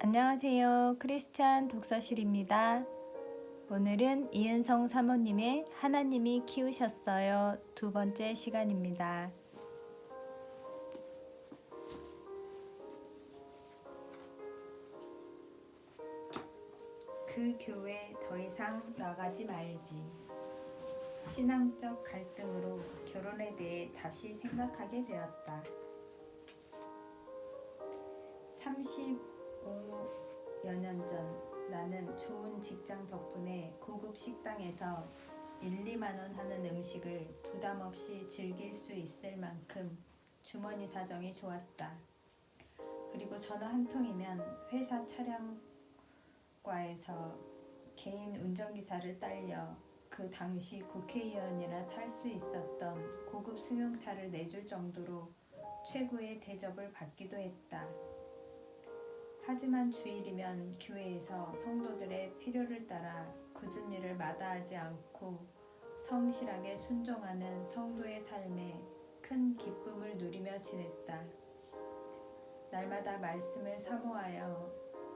안녕하세요. 크리스찬 독서실입니다. 오늘은 이은성 사모님의 하나님이 키우셨어요. 두 번째 시간입니다. 그 교회 더 이상 나가지 말지. 신앙적 갈등으로 결혼에 대해 다시 생각하게 되었다. 35여 년 전 나는 좋은 직장 덕분에 고급 식당에서 1, 2만 원 하는 음식을 부담 없이 즐길 수 있을 만큼 주머니 사정이 좋았다. 그리고 전화 한 통이면 회사 차량과에서 개인 운전기사를 딸려 그 당시 국회의원이라 탈 수 있었던 고급 승용차를 내줄 정도로 최고의 대접을 받기도 했다. 하지만 주일이면 교회에서 성도들의 필요를 따라 굳은 일을 마다하지 않고 성실하게 순종하는 성도의 삶에 큰 기쁨을 누리며 지냈다. 날마다 말씀을 사모하여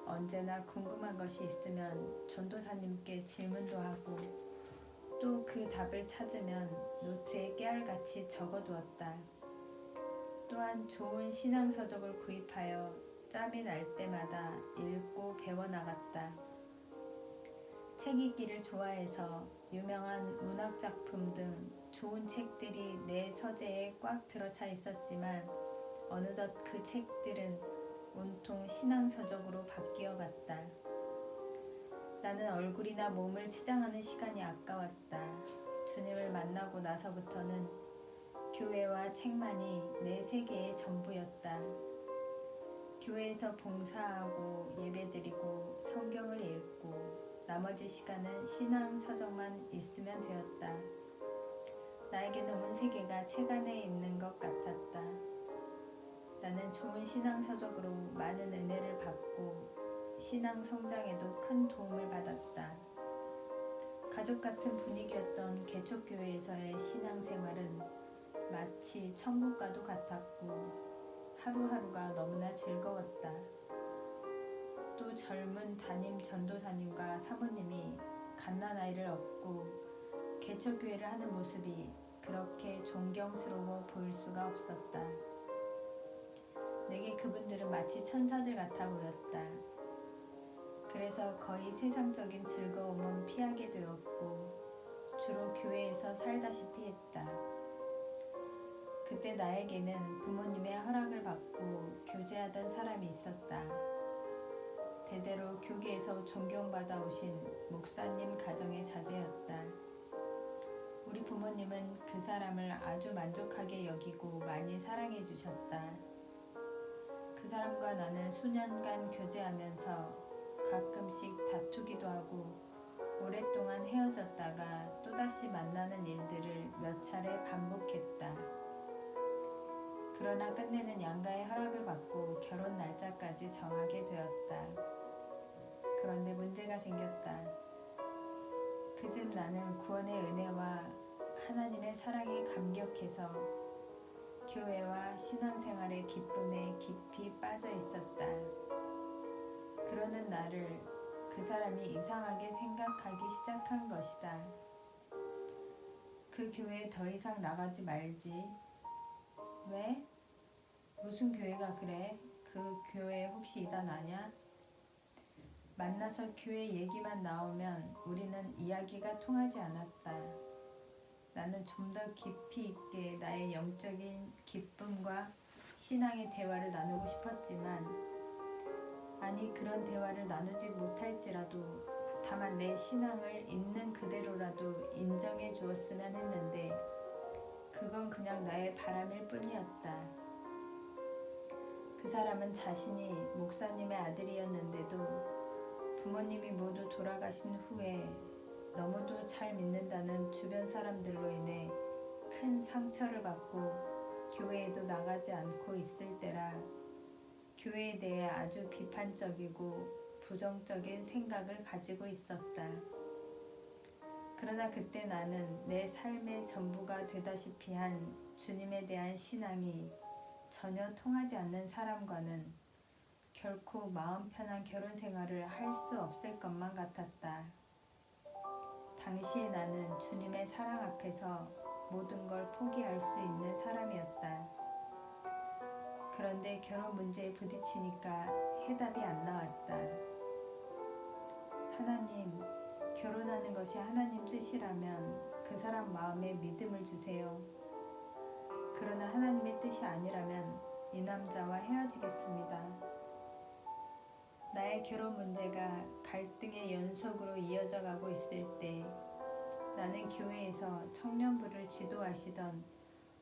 언제나 궁금한 것이 있으면 전도사님께 질문도 하고 또 그 답을 찾으면 노트에 깨알같이 적어두었다. 또한 좋은 신앙서적을 구입하여 짬이 날 때마다 읽고 배워나갔다. 책 읽기를 좋아해서 유명한 문학작품 등 좋은 책들이 내 서재에 꽉 들어차 있었지만 어느덧 그 책들은 온통 신앙서적으로 바뀌어갔다. 나는 얼굴이나 몸을 치장하는 시간이 아까웠다. 주님을 만나고 나서부터는 교회와 책만이 내 세계의 전부였다. 교회에서 봉사하고 예배드리고 성경을 읽고 나머지 시간은 신앙 서적만 있으면 되었다. 나에게는 온 세계가 책 안에 있는 것 같았다. 나는 좋은 신앙 서적으로 많은 은혜를 받고 신앙 성장에도 큰 도움을 받았다. 가족 같은 분위기였던 개척교회에서의 신앙생활은 마치 천국과도 같았고 하루하루가 너무나 즐거웠다. 또 젊은 담임 전도사님과 사모님이 갓난아이를 얻고 개척교회를 하는 모습이 그렇게 존경스러워 보일 수가 없었다. 내게 그분들은 마치 천사들 같아 보였다. 그래서 거의 세상적인 즐거움은 피하게 되었고 주로 교회에서 살다시피 했다. 그때 나에게는 부모님의 허락을 받고 교제하던 사람이 있었다. 대대로 교계에서 존경받아 오신 목사님 가정의 자제였다. 우리 부모님은 그 사람을 아주 만족하게 여기고 많이 사랑해 주셨다. 그 사람과 나는 수년간 교제하면서 가끔씩 다투기도 하고 오랫동안 헤어졌다가 또다시 만나는 일들을 몇 차례 반복했다. 그러나 끝내는 양가의 허락을 받고 결혼 날짜까지 정하게 되었다. 그런데 문제가 생겼다. 그즘 나는 구원의 은혜와 하나님의 사랑에 감격해서 교회와 신앙생활의 기쁨에 깊이 빠져 있었다. 그러는 나를 그 사람이 이상하게 생각하기 시작한 것이다. 그 교회에 더 이상 나가지 말지. 왜? 무슨 교회가 그래? 그 교회 혹시 이단 아냐? 만나서 교회 얘기만 나오면 우리는 이야기가 통하지 않았다. 나는 좀 더 깊이 있게 나의 영적인 기쁨과 신앙의 대화를 나누고 싶었지만 아니 그런 대화를 나누지 못할지라도 다만 내 신앙을 있는 그대로라도 인정해 주었으면 했는데 그건 그냥 나의 바람일 뿐이었다. 그 사람은 자신이 목사님의 아들이었는데도 부모님이 모두 돌아가신 후에 너무도 잘 믿는다는 주변 사람들로 인해 큰 상처를 받고 교회에도 나가지 않고 있을 때라 교회에 대해 아주 비판적이고 부정적인 생각을 가지고 있었다. 그러나 그때 나는 내 삶의 전부가 되다시피 한 주님에 대한 신앙이 전혀 통하지 않는 사람과는 결코 마음 편한 결혼 생활을 할 수 없을 것만 같았다. 당시에 나는 주님의 사랑 앞에서 모든 걸 포기할 수 있는 사람이었다. 그런데 결혼 문제에 부딪히니까 해답이 안 나왔다. 하나님, 결혼하는 것이 하나님 뜻이라면 그 사람 마음에 믿음을 주세요. 그러나 하나님의 뜻이 아니라면 이 남자와 헤어지겠습니다. 나의 결혼 문제가 갈등의 연속으로 이어져 가고 있을 때 나는 교회에서 청년부를 지도하시던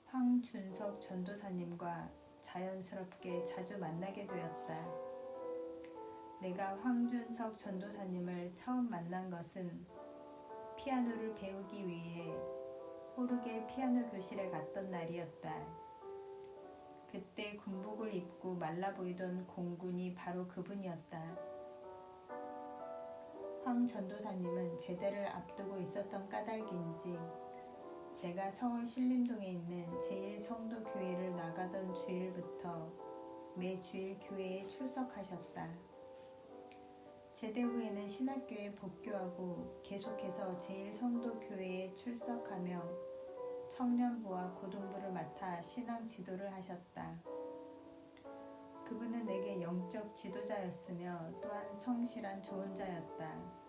황준석 전도사님과 자연스럽게 자주 만나게 되었다. 내가 황준석 전도사님을 처음 만난 것은 피아노를 배우기 위해 호르겔 피아노 교실에 갔던 날이었다. 그때 군복을 입고 말라 보이던 공군이 바로 그분이었다. 황 전도사님은 제대를 앞두고 있었던 까닭인지 내가 서울 신림동에 있는 제1성도교회를 나가던 주일부터 매 주일 교회에 출석하셨다. 제대 후에는 신학교에 복교하고 계속해서 제1성도교회에 출석하며 청년부와 고등부를 맡아 신앙 지도를 하셨다. 그분은 내게 영적 지도자였으며 또한 성실한 조언자였다.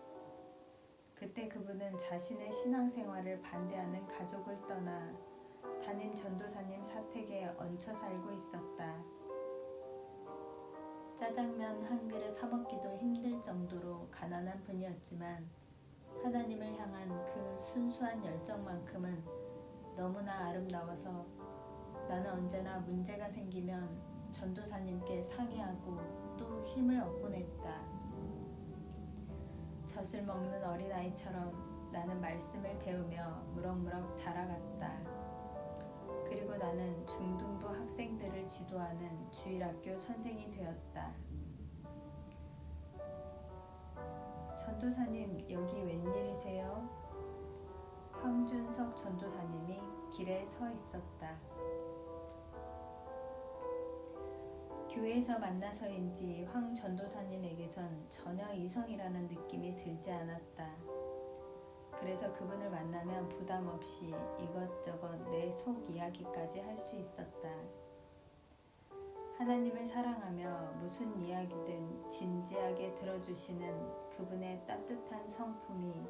그때 그분은 자신의 신앙생활을 반대하는 가족을 떠나 담임 전도사님 사택에 얹혀 살고 있었다. 짜장면 한 그릇 사 먹기도 힘들 정도로 가난한 분이었지만 하나님을 향한 그 순수한 열정만큼은 너무나 아름다워서 나는 언제나 문제가 생기면 전도사님께 상의하고 또 힘을 얻곤 했다. 젖을 먹는 어린아이처럼 나는 말씀을 배우며 무럭무럭 자라갔다. 그리고 나는 중등부 학생들을 지도하는 주일학교 선생이 되었다. 전도사님, 여기 웬일이세요? 황준석 전도사님이 길에 서 있었다. 교회에서 만나서인지 황 전도사님에게선 전혀 이성이라는 느낌이 들지 않았다. 그래서 그분을 만나면 부담 없이 이것저것 내 속 이야기까지 할 수 있었다. 하나님을 사랑하며 무슨 이야기든 진지하게 들어주시는 그분의 따뜻한 성품이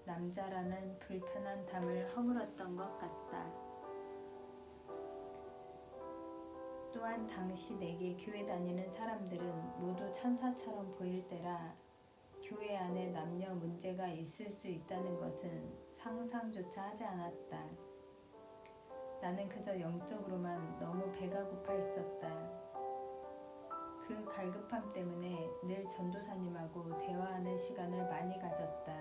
남자라는 불편한 담을 허물었던 것 같다. 또한 당시 내게 교회 다니는 사람들은 모두 천사처럼 보일 때라 교회 안에 남녀 문제가 있을 수 있다는 것은 상상조차 하지 않았다. 나는 그저 영적으로만 너무 배가 고파 있었다. 그 갈급함 때문에 늘 전도사님하고 대화하는 시간을 많이 가졌다.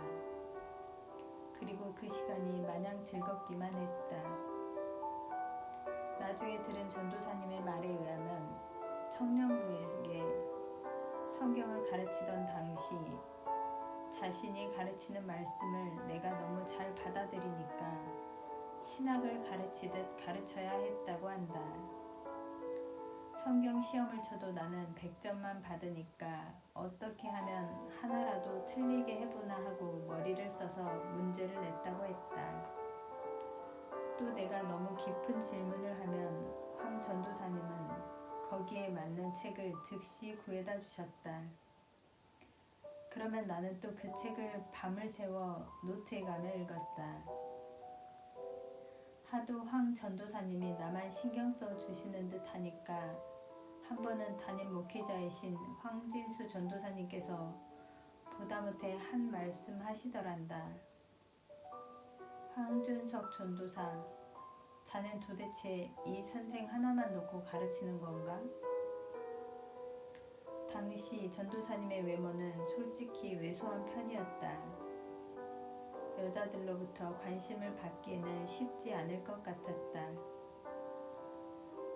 그리고 그 시간이 마냥 즐겁기만 했다. 나중에 들은 전도사님의 말에 의하면 청년부에게 성경을 가르치던 당시 자신이 가르치는 말씀을 내가 너무 잘 받아들이니까 신학을 가르치듯 가르쳐야 했다고 한다. 성경 시험을 쳐도 나는 100점만 받으니까 어떻게 하면 하나라도 틀리게 해보나 하고 머리를 써서 문제를 냈다고 했다. 또 내가 너무 깊은 질문을 하면 황 전도사님은 거기에 맞는 책을 즉시 구해다 주셨다. 그러면 나는 또 그 책을 밤을 새워 노트에 가며 읽었다. 하도 황 전도사님이 나만 신경 써 주시는 듯 하니까 한 번은 담임 목회자이신 황진수 전도사님께서 보다 못해 한 말씀 하시더란다. 황준석 전도사, 자넨 도대체 이 선생 하나만 놓고 가르치는 건가? 당시 전도사님의 외모는 솔직히 왜소한 편이었다. 여자들로부터 관심을 받기에는 쉽지 않을 것 같았다.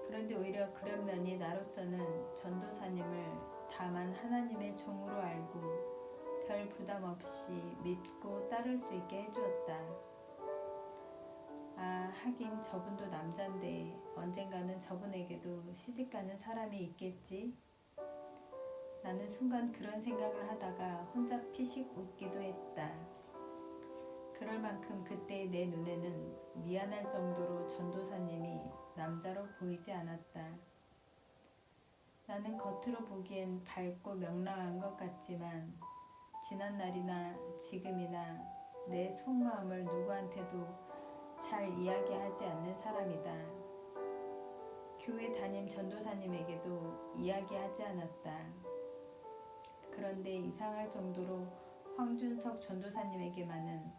그런데 오히려 그런 면이 나로서는 전도사님을 다만 하나님의 종으로 알고 별 부담 없이 믿고 따를 수 있게 해주었다. 아, 하긴 저분도 남잔데 언젠가는 저분에게도 시집가는 사람이 있겠지? 나는 순간 그런 생각을 하다가 혼자 피식 웃기도 했다. 그럴 만큼 그때 내 눈에는 미안할 정도로 전도사님이 남자로 보이지 않았다. 나는 겉으로 보기엔 밝고 명랑한 것 같지만 지난 날이나 지금이나 내 속마음을 누구한테도 잘 이야기하지 않는 사람이다. 교회 담임 전도사님에게도 이야기하지 않았다. 그런데 이상할 정도로 황준석 전도사님에게만은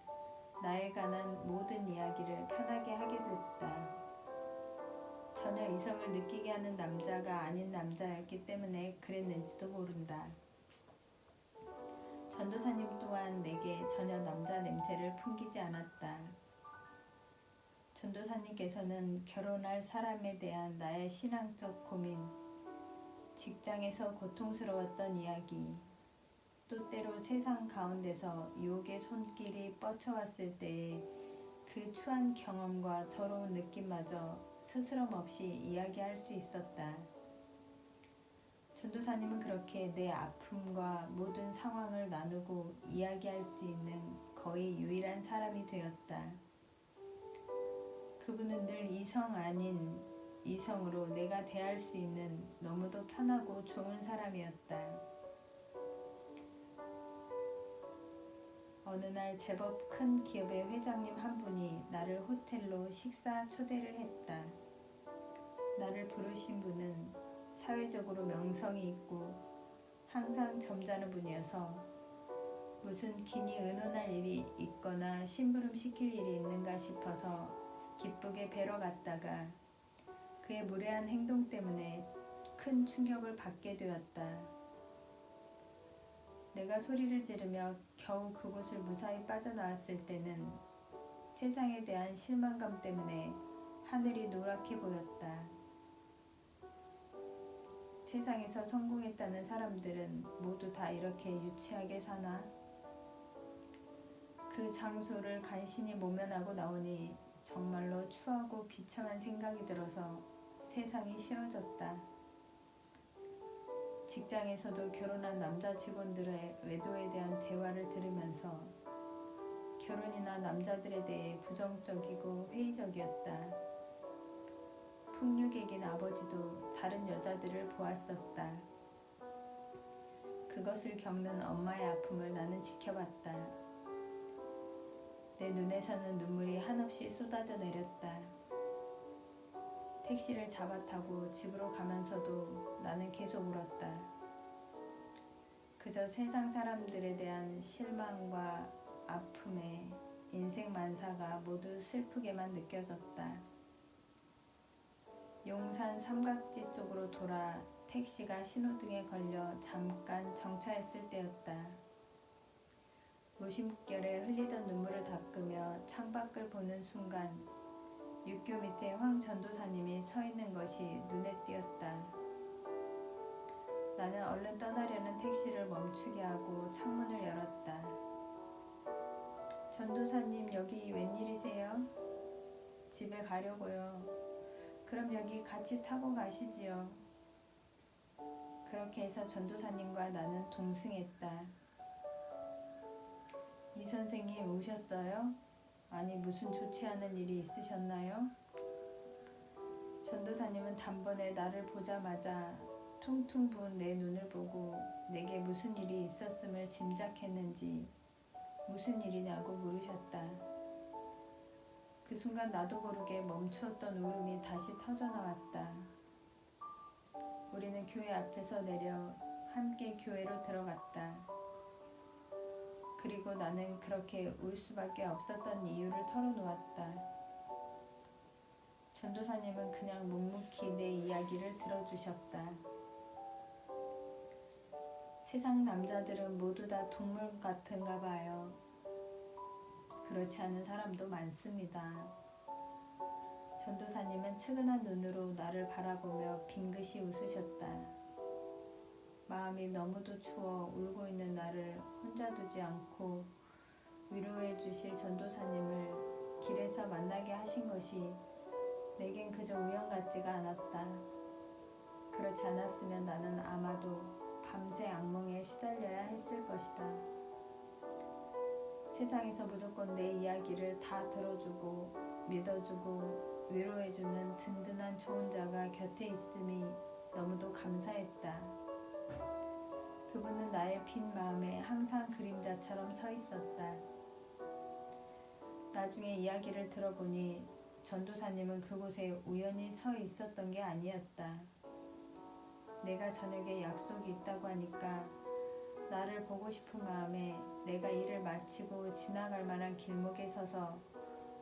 나에 관한 모든 이야기를 편하게 하게 됐다. 전혀 이성을 느끼게 하는 남자가 아닌 남자였기 때문에 그랬는지도 모른다. 전도사님 또한 내게 전혀 남자 냄새를 풍기지 않았다. 전도사님께서는 결혼할 사람에 대한 나의 신앙적 고민, 직장에서 고통스러웠던 이야기, 또 때로 세상 가운데서 유혹의 손길이 뻗쳐왔을 때의 그 추한 경험과 더러운 느낌마저 스스럼 없이 이야기할 수 있었다. 전도사님은 그렇게 내 아픔과 모든 상황을 나누고 이야기할 수 있는 거의 유일한 사람이 되었다. 그분은 늘 이성 아닌 이성으로 내가 대할 수 있는 너무도 편하고 좋은 사람이었다. 어느 날 제법 큰 기업의 회장님 한 분이 나를 호텔로 식사 초대를 했다. 나를 부르신 분은 사회적으로 명성이 있고 항상 점잖은 분이어서 무슨 기니 의논할 일이 있거나 심부름 시킬 일이 있는가 싶어서 기쁘게 뵈러 갔다가 그의 무례한 행동 때문에 큰 충격을 받게 되었다. 내가 소리를 지르며 겨우 그곳을 무사히 빠져나왔을 때는 세상에 대한 실망감 때문에 하늘이 노랗게 보였다. 세상에서 성공했다는 사람들은 모두 다 이렇게 유치하게 사나? 그 장소를 간신히 모면하고 나오니 정말로 추하고 비참한 생각이 들어서 세상이 싫어졌다. 직장에서도 결혼한 남자 직원들의 외도에 대한 대화를 들으면서 결혼이나 남자들에 대해 부정적이고 회의적이었다. 풍류객인 아버지도 다른 여자들을 보았었다. 그것을 겪는 엄마의 아픔을 나는 지켜봤다. 내 눈에서는 눈물이 한없이 쏟아져 내렸다. 택시를 잡아 타고 집으로 가면서도 나는 계속 울었다. 그저 세상 사람들에 대한 실망과 아픔에 인생 만사가 모두 슬프게만 느껴졌다. 용산 삼각지 쪽으로 돌아 택시가 신호등에 걸려 잠깐 정차했을 때였다. 무심결에 흘리던 눈물을 닦으며 창밖을 보는 순간 육교 밑에 황 전도사님이 서 있는 것이 눈에 띄었다. 나는 얼른 떠나려는 택시를 멈추게 하고 창문을 열었다. 전도사님, 여기 웬일이세요? 집에 가려고요. 그럼 여기 같이 타고 가시지요. 그렇게 해서 전도사님과 나는 동승했다. 이 선생님 우셨어요? 아니 무슨 좋지 않은 일이 있으셨나요? 전도사님은 단번에 나를 보자마자 퉁퉁 부은 내 눈을 보고 내게 무슨 일이 있었음을 짐작했는지 무슨 일이냐고 물으셨다. 그 순간 나도 모르게 멈추었던 울음이 다시 터져나왔다. 우리는 교회 앞에서 내려 함께 교회로 들어갔다. 그리고 나는 그렇게 울 수밖에 없었던 이유를 털어놓았다. 전도사님은 그냥 묵묵히 내 이야기를 들어주셨다. 세상 남자들은 모두 다 동물 같은가 봐요. 그렇지 않은 사람도 많습니다. 전도사님은 측은한 눈으로 나를 바라보며 빙긋이 웃으셨다. 마음이 너무도 추워 울고 있는 나를 혼자 두지 않고 위로해 주실 전도사님을 길에서 만나게 하신 것이 내겐 그저 우연 같지가 않았다. 그렇지 않았으면 나는 아마도 밤새 악몽에 시달려야 했을 것이다. 세상에서 무조건 내 이야기를 다 들어주고 믿어주고 위로해주는 든든한 좋은 자가 곁에 있음이 너무도 감사했다. 그분은 나의 빈 마음에 항상 그림자처럼 서 있었다. 나중에 이야기를 들어보니 전도사님은 그곳에 우연히 서 있었던 게 아니었다. 내가 저녁에 약속이 있다고 하니까 나를 보고 싶은 마음에 내가 일을 마치고 지나갈 만한 길목에 서서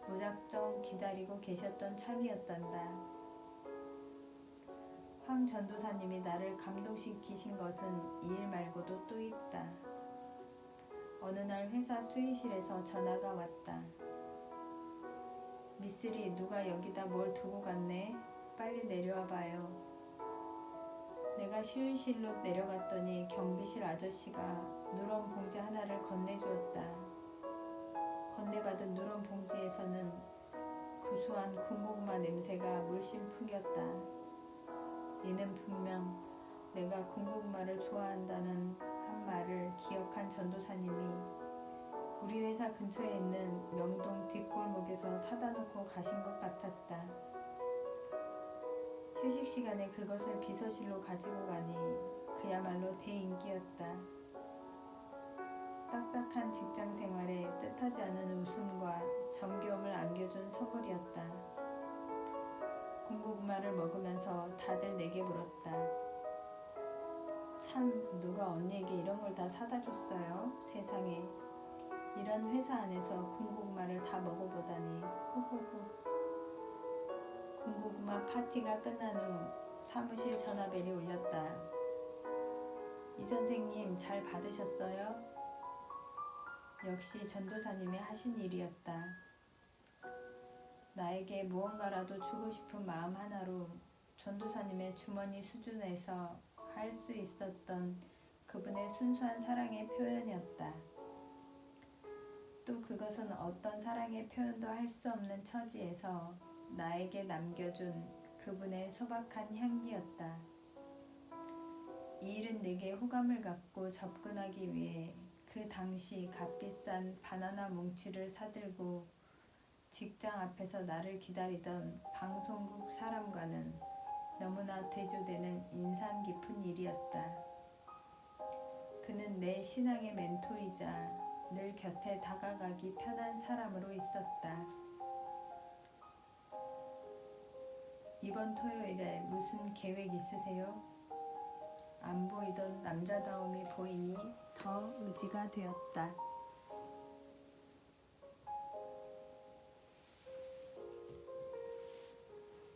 무작정 기다리고 계셨던 참이었단다. 황 전도사님이 나를 감동시키신 것은 이 일 말고도 또 있다. 어느 날 회사 수의실에서 전화가 왔다. 미쓰리, 누가 여기다 뭘 두고 갔네? 빨리 내려와 봐요. 내가 수의실로 내려갔더니 경비실 아저씨가 누런 봉지 하나를 건네주었다. 건네받은 누런 봉지에서는 구수한 군고구마 냄새가 물씬 풍겼다. 이는 분명 내가 군고구마를 좋아한다는 한 말을 기억한 전도사님이 우리 회사 근처에 있는 명동 뒷골목에서 사다 놓고 가신 것 같았다. 휴식 시간에 그것을 비서실로 가지고 가니 그야말로 대인기였다. 딱딱한 직장 생활에 뜻하지 않은 웃음과 정겨움을 안겨준 선물이었다. 군고구마를 먹으면서 다들 내게 물었다. 참, 누가 언니에게 이런 걸 다 사다 줬어요? 세상에. 이런 회사 안에서 군고구마를 다 먹어보다니. 호호호. 군고구마 파티가 끝난 후 사무실 전화벨이 울렸다. 이 선생님, 잘 받으셨어요? 역시 전도사님이 하신 일이었다. 나에게 무언가라도 주고 싶은 마음 하나로 전도사님의 주머니 수준에서 할 수 있었던 그분의 순수한 사랑의 표현이었다. 또 그것은 어떤 사랑의 표현도 할 수 없는 처지에서 나에게 남겨준 그분의 소박한 향기였다. 이 일은 내게 호감을 갖고 접근하기 위해 그 당시 값비싼 바나나 뭉치를 사들고 직장 앞에서 나를 기다리던 방송국 사람과는 너무나 대조되는 인상 깊은 일이었다. 그는 내 신앙의 멘토이자 늘 곁에 다가가기 편한 사람으로 있었다. 이번 토요일에 무슨 계획 있으세요? 안 보이던 남자다움이 보이니 더 의지가 되었다.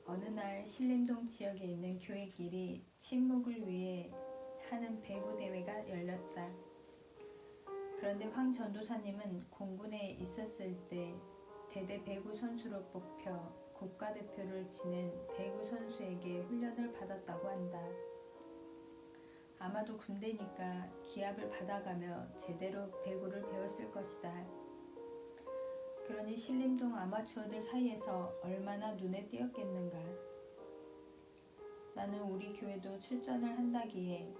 어느 날 신림동 지역에 있는 교회끼리 친목을 위해 하는 배구 대회가 열렸다. 그런데 황 전도사님은 공군에 있었을 때 대대 배구 선수로 뽑혀 국가대표를 지낸 배구 선수에게 훈련을 받았다고 한다. 아마도 군대니까 기합을 받아가며 제대로 배구를 배웠을 것이다. 그러니 신림동 아마추어들 사이에서 얼마나 눈에 띄었겠는가. 나는 우리 교회도 출전을 한다기에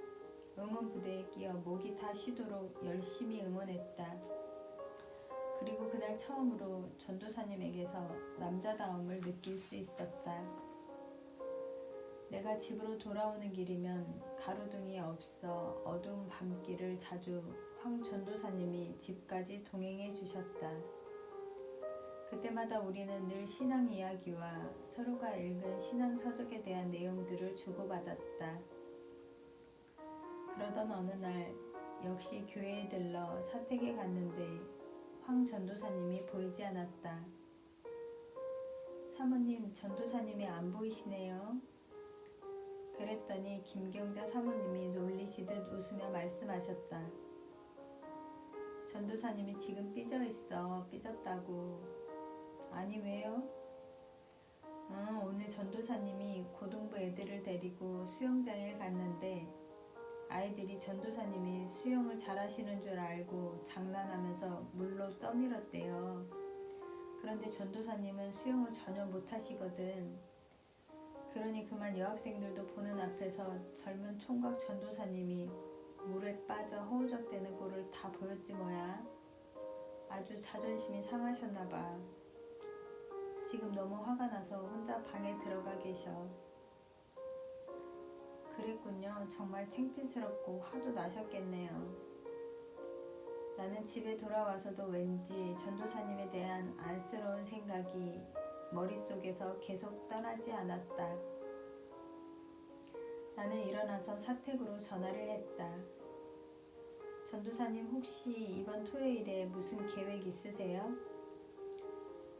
응원부대에 끼어 목이 다 쉬도록 열심히 응원했다. 그리고 그날 처음으로 전도사님에게서 남자다움을 느낄 수 있었다. 내가 집으로 돌아오는 길이면 가로등이 없어 어두운 밤길을 자주 황 전도사님이 집까지 동행해 주셨다. 그때마다 우리는 늘 신앙 이야기와 서로가 읽은 신앙 서적에 대한 내용들을 주고받았다. 그러던 어느 날 역시 교회에 들러 사택에 갔는데 황 전도사님이 보이지 않았다. 사모님, 전도사님이 안 보이시네요. 그랬더니 김경자 사모님이 놀리시듯 웃으며 말씀하셨다. 전도사님이 지금 삐져있어. 삐졌다고. 아니 왜요? 오늘 전도사님이 고등부 애들을 데리고 수영장에 갔는데 아이들이 전도사님이 수영을 잘하시는 줄 알고 장난하면서 물로 떠밀었대요. 그런데 전도사님은 수영을 전혀 못하시거든. 그러니 그만 여학생들도 보는 앞에서 젊은 총각 전도사님이 물에 빠져 허우적대는 꼴을 다 보였지 뭐야. 아주 자존심이 상하셨나봐. 지금 너무 화가 나서 혼자 방에 들어가 계셔. 그랬군요. 정말 창피스럽고 화도 나셨겠네요. 나는 집에 돌아와서도 왠지 전도사님에 대한 안쓰러운 생각이 머릿속에서 계속 떠나지 않았다. 나는 일어나서 사택으로 전화를 했다. 전도사님 혹시 이번 토요일에 무슨 계획 있으세요?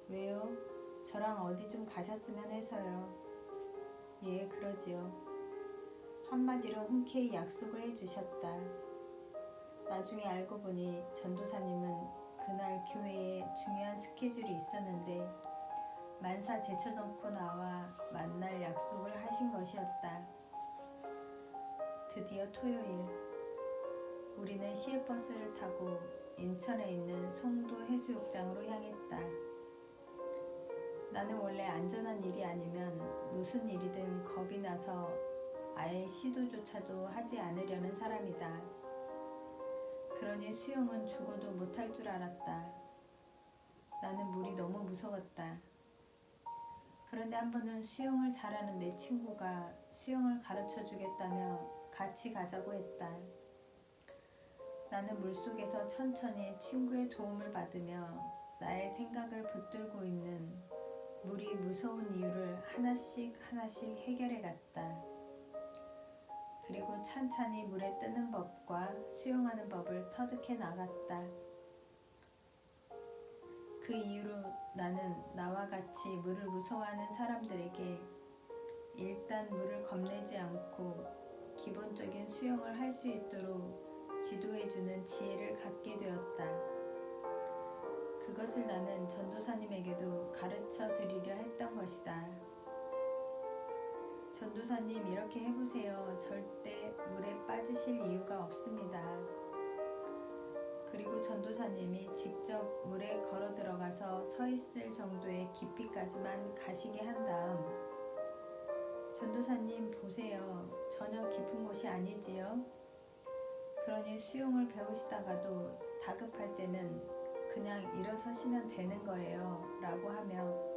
왜요? 저랑 어디 좀 가셨으면 해서요. 예, 그러지요. 한마디로 흔쾌히 약속을 해주셨다. 나중에 알고 보니 전도사님은 그날 교회에 중요한 스케줄이 있었는데 만사 제쳐놓고 나와 만날 약속을 하신 것이었다. 드디어 토요일, 우리는 시외버스를 타고 인천에 있는 송도 해수욕장으로 향했다. 나는 원래 안전한 일이 아니면 무슨 일이든 겁이 나서 아예 시도조차도 하지 않으려는 사람이다. 그러니 수영은 죽어도 못할 줄 알았다. 나는 물이 너무 무서웠다. 그런데 한 번은 수영을 잘하는 내 친구가 수영을 가르쳐 주겠다며 같이 가자고 했다. 나는 물속에서 천천히 친구의 도움을 받으며 나의 생각을 붙들고 있는 물이 무서운 이유를 하나씩 해결해 갔다. 그리고 찬찬히 물에 뜨는 법과 수영하는 법을 터득해 나갔다. 그 이후로 나는 나와 같이 물을 무서워하는 사람들에게 일단 물을 겁내지 않고 기본적인 수영을 할 수 있도록 지도해주는 지혜를 갖게 되었다. 그것을 나는 전도사님에게도 가르쳐 드리려 했던 것이다. 전도사님 이렇게 해보세요. 절대 물에 빠지실 이유가 없습니다. 그리고 전도사님이 직접 물에 걸어 들어가서 서 있을 정도의 깊이까지만 가시게 한 다음 전도사님 보세요. 전혀 깊은 곳이 아니지요. 그러니 수영을 배우시다가도 다급할 때는 그냥 일어서시면 되는 거예요. 라고 하며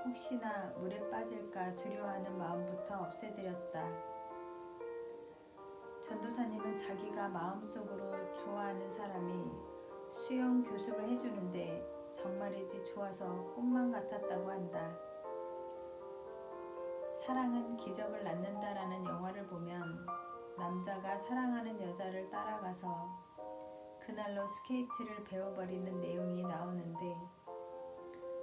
혹시나 물에 빠질까 두려워하는 마음부터 없애드렸다. 전도사님은 자기가 마음속으로 좋아하는 사람이 수영 교습을 해주는데 정말이지 좋아서 꿈만 같았다고 한다. 사랑은 기적을 낳는다라는 영화를 보면 남자가 사랑하는 여자를 따라가서 그날로 스케이트를 배워버리는 내용이 나오는데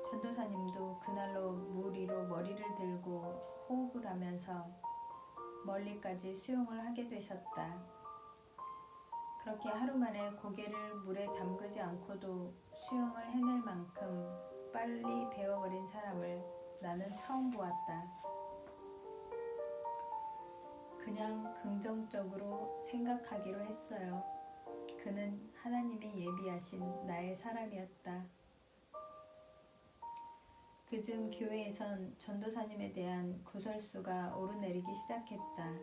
전도사님도 그날로 물 위로 머리를 들고 호흡을 하면서 멀리까지 수영을 하게 되셨다. 그렇게 하루 만에 고개를 물에 담그지 않고도 수영을 해낼 만큼 빨리 배워버린 사람을 나는 처음 보았다. 그냥 긍정적으로 생각하기로 했어요. 그는 하나님이 예비하신 나의 사람이었다. 그중 교회에선 전도사님에 대한 구설수가 오르내리기 시작했다.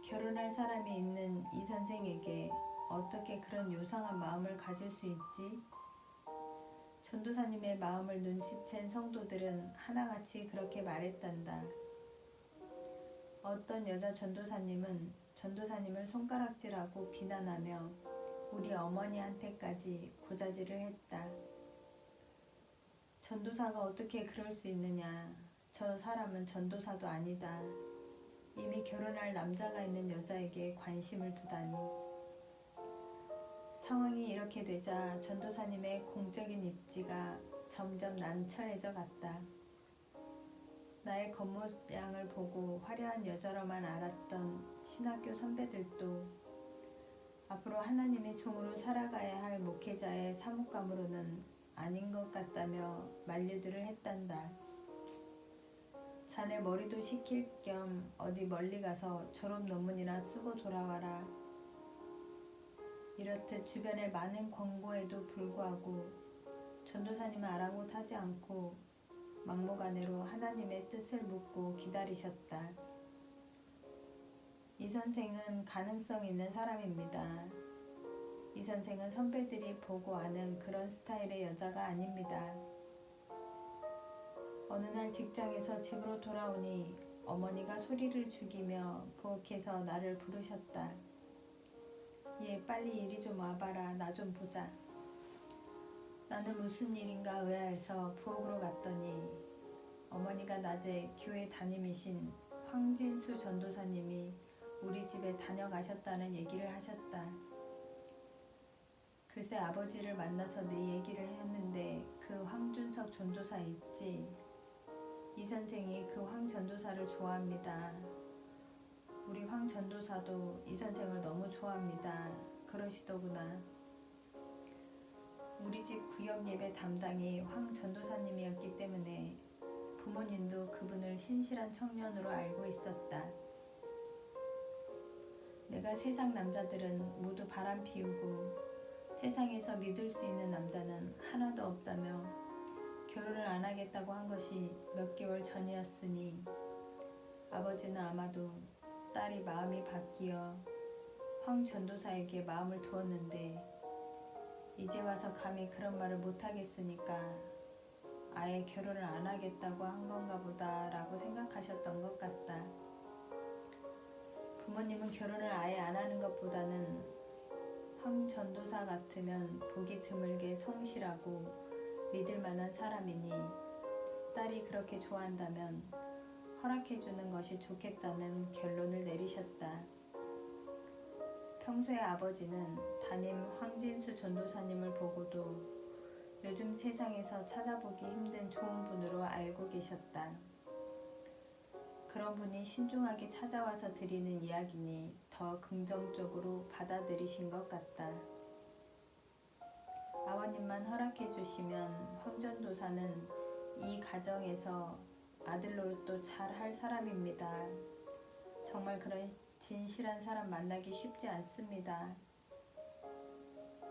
결혼할 사람이 있는 이 선생에게 어떻게 그런 요상한 마음을 가질 수 있지? 전도사님의 마음을 눈치챈 성도들은 하나같이 그렇게 말했단다. 어떤 여자 전도사님은 전도사님을 손가락질하고 비난하며 우리 어머니한테까지 고자질을 했다. 전도사가 어떻게 그럴 수 있느냐. 저 사람은 전도사도 아니다. 이미 결혼할 남자가 있는 여자에게 관심을 두다니. 상황이 이렇게 되자 전도사님의 공적인 입지가 점점 난처해져 갔다. 나의 겉모양을 보고 화려한 여자로만 알았던 신학교 선배들도 앞으로 하나님의 종으로 살아가야 할 목회자의 사목감으로는 아닌 것 같다며 만류들을 했단다. 자네 머리도 식힐 겸 어디 멀리 가서 졸업 논문이나 쓰고 돌아와라. 이렇듯 주변의 많은 권고에도 불구하고 전도사님은 아랑곳하지 않고 막무가내로 하나님의 뜻을 묻고 기다리셨다. 이 선생은 가능성 있는 사람입니다. 이 선생은 선배들이 보고 아는 그런 스타일의 여자가 아닙니다. 어느 날 직장에서 집으로 돌아오니 어머니가 소리를 죽이며 부엌에서 나를 부르셨다. 얘 빨리 이리 좀 와봐라. 나 좀 보자. 나는 무슨 일인가 의아해서 부엌으로 갔더니 어머니가 낮에 교회 담임이신 황진수 전도사님이 우리 집에 다녀가셨다는 얘기를 하셨다. 글쎄 아버지를 만나서 내 얘기를 했는데 그 황준석 전도사 있지? 이 선생이 그 황 전도사를 좋아합니다. 우리 황 전도사도 이 선생을 너무 좋아합니다. 그러시더구나. 우리 집 구역 예배 담당이 황 전도사님이었기 때문에 부모님도 그분을 신실한 청년으로 알고 있었다. 내가 세상 남자들은 모두 바람 피우고 세상에서 믿을 수 있는 남자는 하나도 없다며 결혼을 안 하겠다고 한 것이 몇 개월 전이었으니 아버지는 아마도 딸이 마음이 바뀌어 황 전도사에게 마음을 두었는데 이제 와서 감히 그런 말을 못하겠으니까 아예 결혼을 안 하겠다고 한 건가 보다 라고 생각하셨던 것 같다. 부모님은 결혼을 아예 안 하는 것보다는 황 전도사 같으면 보기 드물게 성실하고 믿을 만한 사람이니 딸이 그렇게 좋아한다면 허락해주는 것이 좋겠다는 결론을 내리셨다. 평소에 아버지는 담임 황진수 전도사님을 보고도 요즘 세상에서 찾아보기 힘든 좋은 분으로 알고 계셨다. 그런 분이 신중하게 찾아와서 드리는 이야기니 더 긍정적으로 받아들이신 것 같다. 아버님만 허락해 주시면 황 전도사는 이 가정에서 아들 노릇도 잘 할 사람입니다. 정말 그런 진실한 사람 만나기 쉽지 않습니다.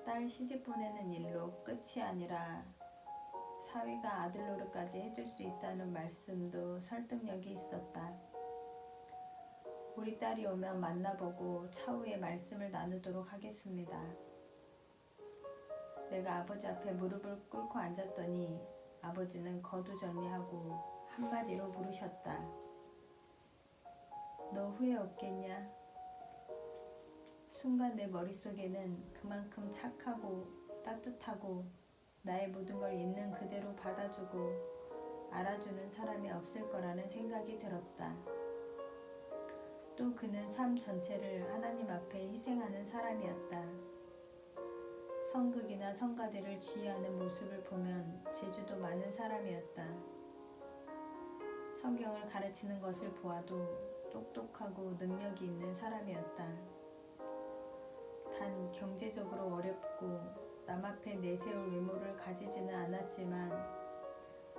딸 시집 보내는 일로 끝이 아니라 사위가 아들 노릇까지 해줄 수 있다는 말씀도 설득력이 있었다. 우리 딸이 오면 만나보고 차후에 말씀을 나누도록 하겠습니다. 내가 아버지 앞에 무릎을 꿇고 앉았더니 아버지는 거두절미하고 한마디로 물으셨다. 너 후회 없겠냐? 순간 내 머릿속에는 그만큼 착하고 따뜻하고 나의 모든 걸 있는 그대로 받아주고 알아주는 사람이 없을 거라는 생각이 들었다. 또 그는 삶 전체를 하나님 앞에 희생하는 사람이었다. 성극이나 성가대를 주의하는 모습을 보면 재주도 많은 사람이었다. 성경을 가르치는 것을 보아도 똑똑하고 능력이 있는 사람이었다. 단 경제적으로 어렵고 남 앞에 내세울 외모를 가지지는 않았지만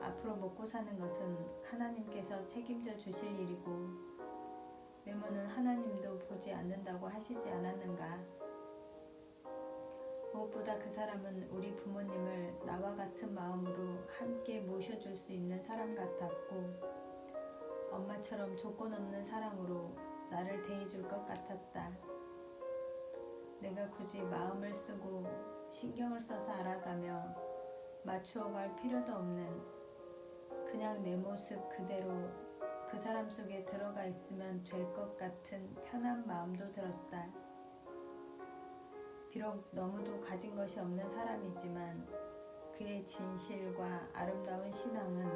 앞으로 먹고 사는 것은 하나님께서 책임져 주실 일이고 외모는 하나님도 보지 않는다고 하시지 않았는가. 무엇보다 그 사람은 우리 부모님을 나와 같은 마음으로 함께 모셔줄 수 있는 사람 같았고 엄마처럼 조건 없는 사랑으로 나를 대해줄 것 같았다. 내가 굳이 마음을 쓰고 신경을 써서 알아가며 맞추어갈 필요도 없는 그냥 내 모습 그대로 그 사람 속에 들어가 있으면 될 것 같은 편한 마음도 들었다. 비록 너무도 가진 것이 없는 사람이지만 그의 진실과 아름다운 신앙은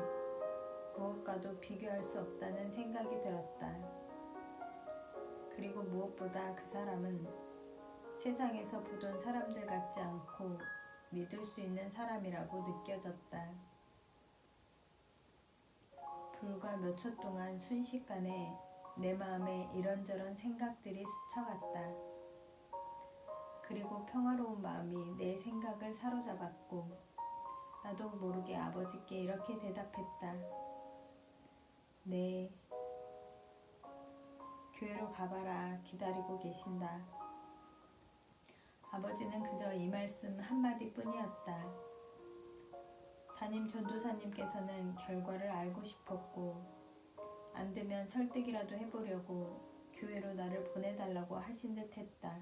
무엇과도 비교할 수 없다는 생각이 들었다. 그리고 무엇보다 그 사람은 세상에서 보던 사람들 같지 않고 믿을 수 있는 사람이라고 느껴졌다. 불과 몇 초 동안 순식간에 내 마음에 이런저런 생각들이 스쳐갔다. 그리고 평화로운 마음이 내 생각을 사로잡았고 나도 모르게 아버지께 이렇게 대답했다. 네, 교회로 가봐라. 기다리고 계신다. 아버지는 그저 이 말씀 한마디 뿐이었다. 담임 전도사님께서는 결과를 알고 싶었고 안 되면 설득이라도 해보려고 교회로 나를 보내달라고 하신 듯 했다.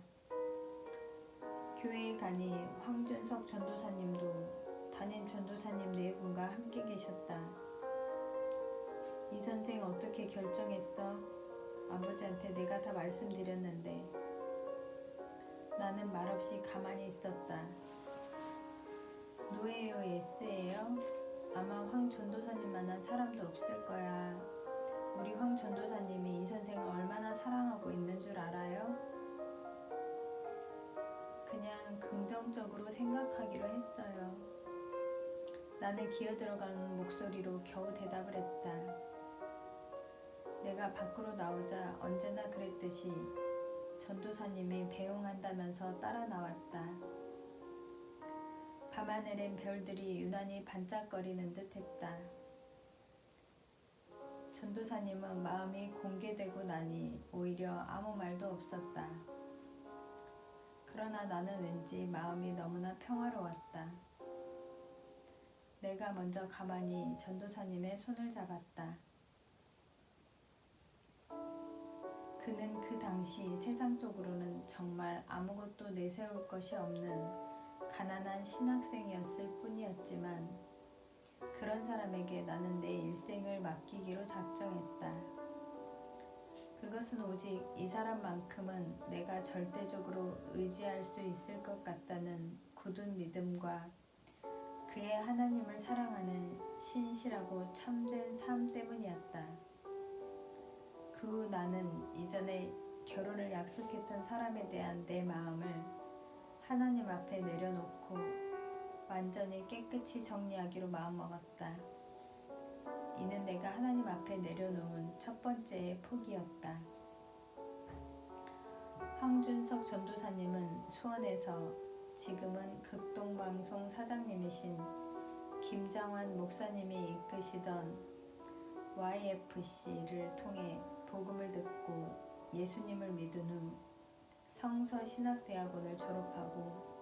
교회에 가니 황준석 전도사님도 담임 전도사님 4분과 함께 계셨다. 이 선생 어떻게 결정했어? 아버지한테 내가 다 말씀드렸는데. 나는 말없이 가만히 있었다. 노예요, 예스예요? 아마 황 전도사님만한 사람도 없을 거야. 우리 황 전도사님이 이 선생을 얼마나 사랑하고 있는 줄 알아요? 그냥 긍정적으로 생각하기로 했어요. 나는 기어들어가는 목소리로 겨우 대답을 했다. 내가 밖으로 나오자 언제나 그랬듯이 전도사님이 배웅한다면서 따라 나왔다. 밤하늘엔 별들이 유난히 반짝거리는 듯 했다. 전도사님은 마음이 공개되고 나니 오히려 아무 말도 없었다. 그러나 나는 왠지 마음이 너무나 평화로웠다. 내가 먼저 가만히 전도사님의 손을 잡았다. 그는 그 당시 세상적으로는 정말 아무것도 내세울 것이 없는 가난한 신학생이었을 뿐이었지만 그런 사람에게 나는 내 일생을 맡기기로 작정했다. 그것은 오직 이 사람만큼은 내가 절대적으로 의지할 수 있을 것 같다는 굳은 믿음과 그의 하나님을 사랑하는 신실하고 참된 삶 때문이었다. 그 후 나는 이전에 결혼을 약속했던 사람에 대한 내 마음을 하나님 앞에 내려놓고 완전히 깨끗이 정리하기로 마음먹었다. 이는 내가 하나님 앞에 내려놓은 첫 번째의 포기였다. 황준석 전도사님은 수원에서 지금은 극동방송 사장님이신 김장환 목사님이 이끄시던 YFC를 통해 복음을 듣고 예수님을 믿은 후 성서신학대학원을 졸업하고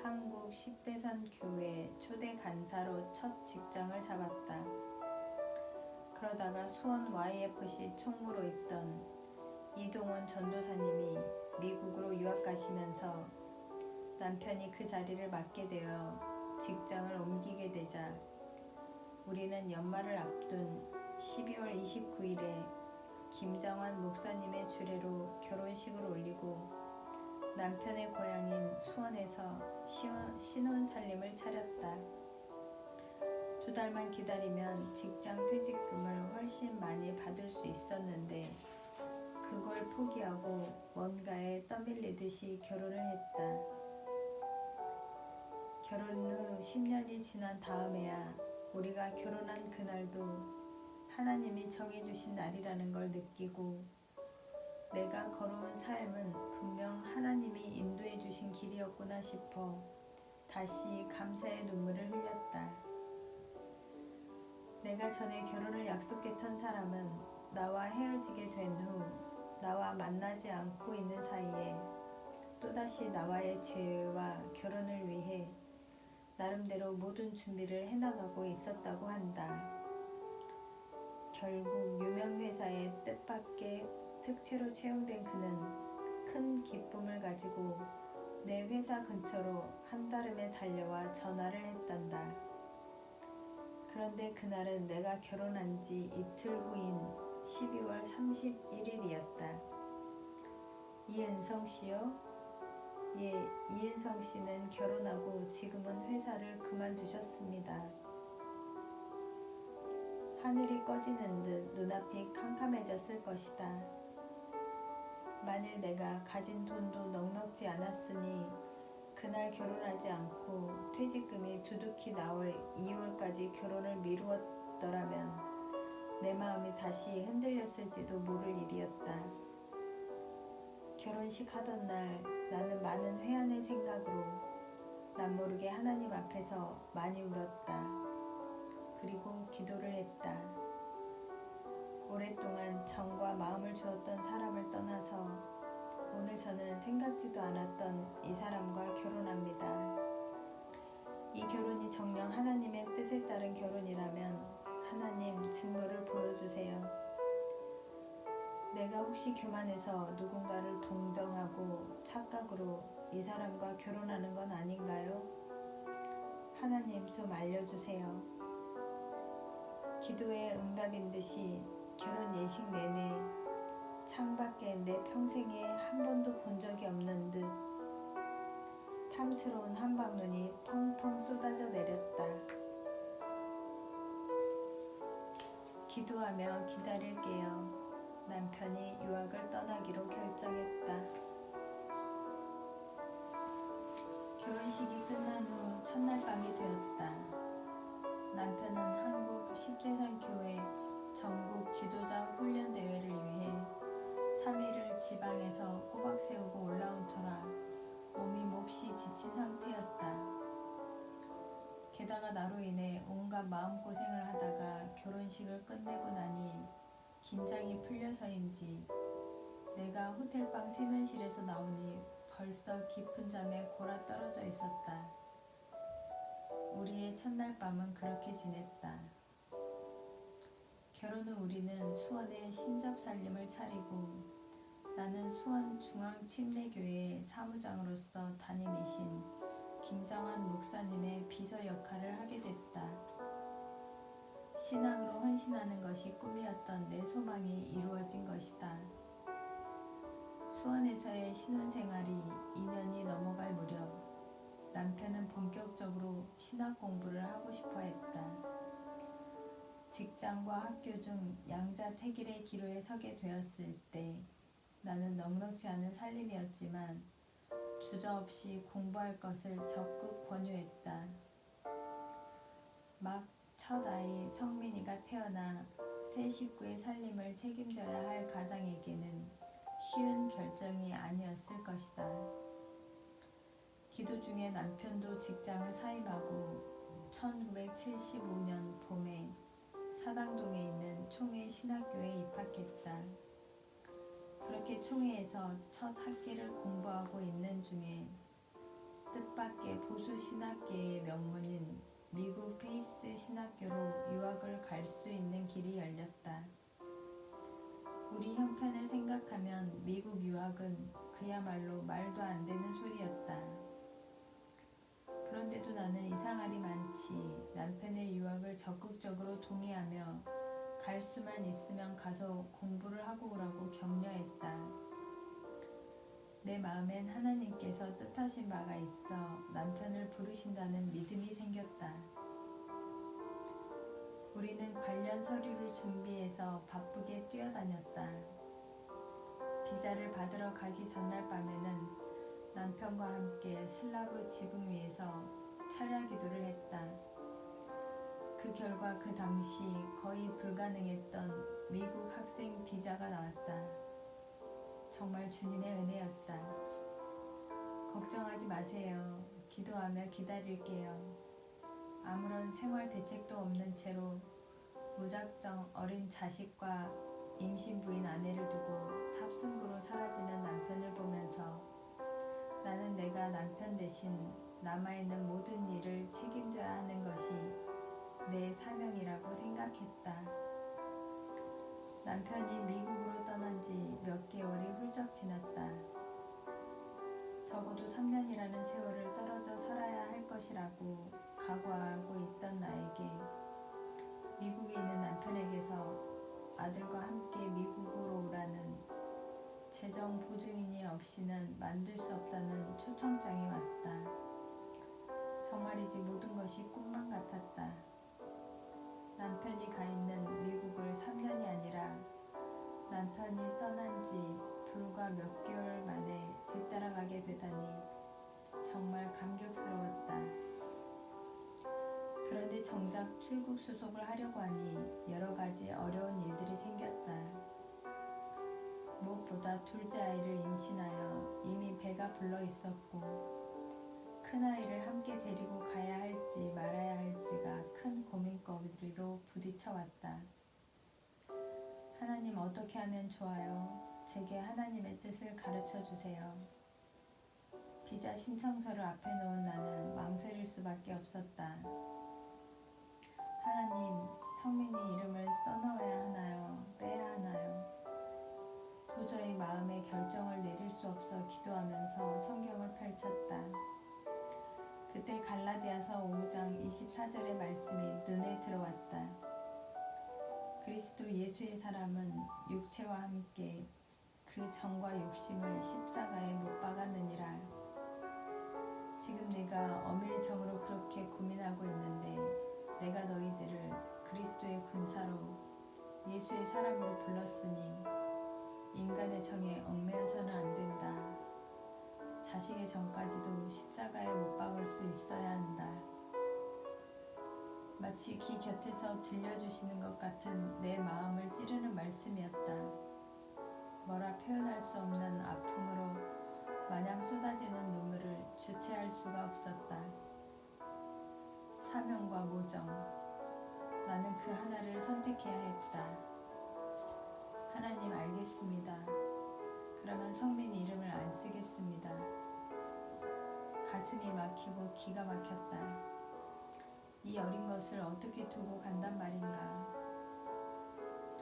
한국 10대선 교회 초대 간사로 첫 직장을 잡았다. 그러다가 수원 YFC 총무로 있던 이동원 전도사님이 미국으로 유학 가시면서 남편이 그 자리를 맡게 되어 직장을 옮기게 되자 우리는 연말을 앞둔 12월 29일에 김정환 목사님의 주례로 결혼식을 올리고 남편의 고향인 수원에서 신혼살림을 차렸다. 2달만 기다리면 직장 퇴직금을 훨씬 많이 받을 수 있었는데 그걸 포기하고 뭔가에 떠밀리듯이 결혼을 했다. 결혼 후 10년이 지난 다음에야 우리가 결혼한 그날도 하나님이 정해주신 날이라는 걸 느끼고 내가 걸어온 삶은 분명 하나님이 인도해 주신 길이었구나 싶어 다시 감사의 눈물을 흘렸다. 내가 전에 결혼을 약속했던 사람은 나와 헤어지게 된 후 나와 만나지 않고 있는 사이에 또다시 나와의 재회와 결혼을 위해 나름대로 모든 준비를 해나가고 있었다고 한다. 결국 유명 회사의 뜻밖의 특채로 채용된 그는 큰 기쁨을 가지고 내 회사 근처로 한달음에 달려와 전화를 했단다. 그런데 그날은 내가 결혼한 지 이틀 후인 12월 31일이었다. 이은성 씨요? 예, 이은성 씨는 결혼하고 지금은 회사를 그만두셨습니다. 하늘이 꺼지는 듯 눈앞이 캄캄해졌을 것이다. 만일 내가 가진 돈도 넉넉지 않았으니 그날 결혼하지 않고 퇴직금이 두둑히 나올 2월까지 결혼을 미루었더라면 내 마음이 다시 흔들렸을지도 모를 일이었다. 결혼식 하던 날 나는 많은 회한의 생각으로 난 모르게 하나님 앞에서 많이 울었다. 그리고 기도를 했다. 오랫동안 정과 마음을 주었던 사람을 떠나서 오늘 저는 생각지도 않았던 이 사람과 결혼합니다. 이 결혼이 정녕 하나님의 뜻에 따른 결혼이라면 하나님 증거를 보여주세요. 내가 혹시 교만해서 누군가를 동정하고 착각으로 이 사람과 결혼하는 건 아닌가요? 하나님 좀 알려주세요. 기도의 응답인 듯이 결혼 예식 내내 창밖에 내 평생에 한 번도 본 적이 없는 듯 탐스러운 한방눈이 펑펑 쏟아져 내렸다. 기도하며 기다릴게요. 남편이 유학을 떠나기로 결정했다. 결혼식이 끝난 후 첫날 밤이 되었다. 남편은 한국 10대산 교회 전국 지도자 훈련 대회를 위해 3일을 지방에서 꼬박 세우고 올라온 터라 몸이 몹시 지친 상태였다. 게다가 나로 인해 온갖 마음고생을 하다가 결혼식을 끝내고 나니 긴장이 풀려서인지 내가 호텔방 세면실에서 나오니 벌써 깊은 잠에 골아 떨어져 있었다. 우리의 첫날 밤은 그렇게 지냈다. 결혼 후 우리는 수원에 신접살림을 차리고 나는 수원 중앙침례교회 사무장으로서 담임이신 김정환 목사님의 비서 역할을 하게 됐다. 신앙으로 헌신하는 것이 꿈이었던 내 소망이 이루어진 것이다. 수원에서의 신혼생활이 2년이 넘어갈 무렵 남편은 본격적으로 신학 공부를 하고 싶어 했다. 직장과 학교 중 양자택일의 기로에 서게 되었을 때 나는 넉넉지 않은 살림이었지만 주저없이 공부할 것을 적극 권유했다. 막 첫 아이 성민이가 태어나 세 식구의 살림을 책임져야 할 가장에게는 쉬운 결정이 아니었을 것이다. 기도 중에 남편도 직장을 사임하고 1975년 봄에 사당동에 있는 총회 신학교에 입학했다. 그렇게 총회에서 첫 학기를 공부하고 있는 중에 뜻밖의 보수 신학계의 명문인 미국 페이스 신학교로 유학을 갈 수 있는 길이 열렸다. 우리 형편을 생각하면 미국 유학은 그야말로 말도 안 되는 소리였다. 그런데도 나는 이상할이 많지 남편의 유학을 적극적으로 동의하며 갈 수만 있으면 가서 공부를 하고 오라고 격려했다. 내 마음엔 하나님께서 뜻하신 바가 있어 남편을 부르신다는 믿음이 생겼다. 우리는 관련 서류를 준비해서 바쁘게 뛰어다녔다. 비자를 받으러 가기 전날 밤에는 남편과 함께 슬라브 지붕 위에서 철야 기도를 했다. 그 결과 그 당시 거의 불가능했던 미국 학생 비자가 나왔다. 정말 주님의 은혜였다. 걱정하지 마세요. 기도하며 기다릴게요. 아무런 생활 대책도 없는 채로 무작정 어린 자식과 임신 부인 아내를 두고 탑승구로 사라지는 남편을 보면서 나는 내가 남편 대신 남아있는 모든 일을 책임져야 하는 것이 내 사명이라고 생각했다. 남편이 미국으로 떠난 지 몇 개월이 훌쩍 지났다. 적어도 3년이라는 세월을 떨어져 살아야 할 것이라고 각오하고 있던 나에게 미국에 있는 남편에게서 아들과 함께 미국으로 오라는 재정 보증인이 없이는 만들 수 없다는 초청장이 왔다. 정말이지 모든 것이 꿈만 같았다. 남편이 가 있는 미국을 3년이 아니라 남편이 떠난 지 불과 몇 개월 만에 뒤따라가게 되다니 정말 감격스러웠다. 그런데 정작 출국 수속을 하려고 하니 여러 가지 어려운 일들이 생겼다. 무엇보다 둘째 아이를 임신하여 이미 배가 불러 있었고 큰아이를 함께 데리고 가야 할지 말아야 할지가 큰 고민거리로 부딪혀왔다. 하나님 어떻게 하면 좋아요? 제게 하나님의 뜻을 가르쳐 주세요. 비자 신청서를 앞에 놓은 나는 망설일 수밖에 없었다. 하나님, 성민이 이름을 써넣어야 하나요? 빼야 하나요? 도저히 마음에 결정을 내릴 수 없어 기도하면서 성경을 펼쳤다. 그때 갈라디아서 5장 24절의 말씀이 눈에 들어왔다. 그리스도 예수의 사람은 육체와 함께 그 정과 욕심을 십자가에 못 박았느니라. 지금 내가 어미의 정으로 그렇게 고민하고 있는데 내가 너희들을 그리스도의 군사로 예수의 사람으로 불렀으니 인간의 정에 얽매여서는 안 된다. 자식의 정까지도 십자가에 못 박을 수 있어야 한다. 마치 귀 곁에서 들려주시는 것 같은 내 마음을 찌르는 말씀이었다. 뭐라 표현할 수 없는 아픔으로 마냥 쏟아지는 눈물을 주체할 수가 없었다. 사명과 모정, 나는 그 하나를 선택해야 했다. 하나님 알겠습니다. 그러면 성민 이름을 안 쓰겠습니다. 가슴이 막히고 기가 막혔다. 이 어린 것을 어떻게 두고 간단 말인가.